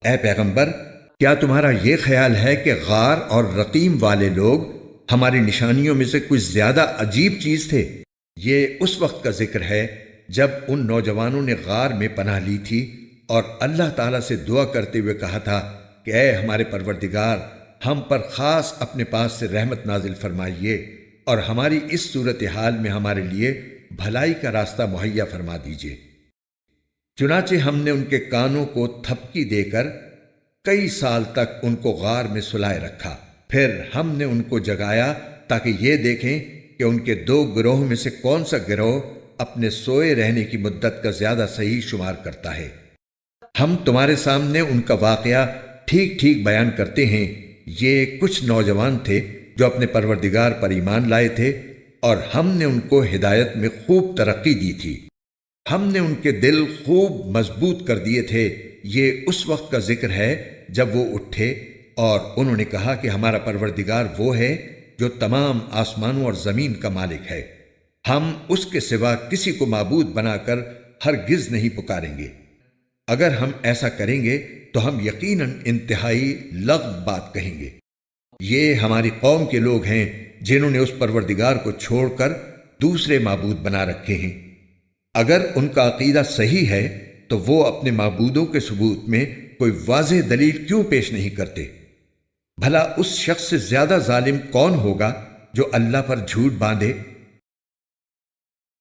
اے پیغمبر، کیا تمہارا یہ خیال ہے کہ غار اور رقیم والے لوگ ہماری نشانیوں میں سے کچھ زیادہ عجیب چیز تھے؟ یہ اس وقت کا ذکر ہے جب ان نوجوانوں نے غار میں پناہ لی تھی اور اللہ تعالیٰ سے دعا کرتے ہوئے کہا تھا کہ اے ہمارے پروردگار، ہم پر خاص اپنے پاس سے رحمت نازل فرمائیے اور ہماری اس صورتحال میں ہمارے لیے بھلائی کا راستہ مہیا فرما دیجیے۔ چنانچہ ہم نے ان کے کانوں کو تھپکی دے کر کئی سال تک ان کو غار میں سلائے رکھا، پھر ہم نے ان کو جگایا تاکہ یہ دیکھیں کہ ان کے دو گروہ میں سے کون سا گروہ اپنے سوئے رہنے کی مدت کا زیادہ صحیح شمار کرتا ہے۔ ہم تمہارے سامنے ان کا واقعہ ٹھیک ٹھیک بیان کرتے ہیں۔ یہ کچھ نوجوان تھے جو اپنے پروردگار پر ایمان لائے تھے اور ہم نے ان کو ہدایت میں خوب ترقی دی تھی۔ ہم نے ان کے دل خوب مضبوط کر دیے تھے۔ یہ اس وقت کا ذکر ہے جب وہ اٹھے اور انہوں نے کہا کہ ہمارا پروردگار وہ ہے جو تمام آسمانوں اور زمین کا مالک ہے، ہم اس کے سوا کسی کو معبود بنا کر ہرگز نہیں پکاریں گے۔ اگر ہم ایسا کریں گے تو ہم یقیناً انتہائی لغو بات کہیں گے۔ یہ ہماری قوم کے لوگ ہیں جنہوں نے اس پروردگار کو چھوڑ کر دوسرے معبود بنا رکھے ہیں۔ اگر ان کا عقیدہ صحیح ہے تو وہ اپنے معبودوں کے ثبوت میں کوئی واضح دلیل کیوں پیش نہیں کرتے؟ بھلا اس شخص سے زیادہ ظالم کون ہوگا جو اللہ پر جھوٹ باندھے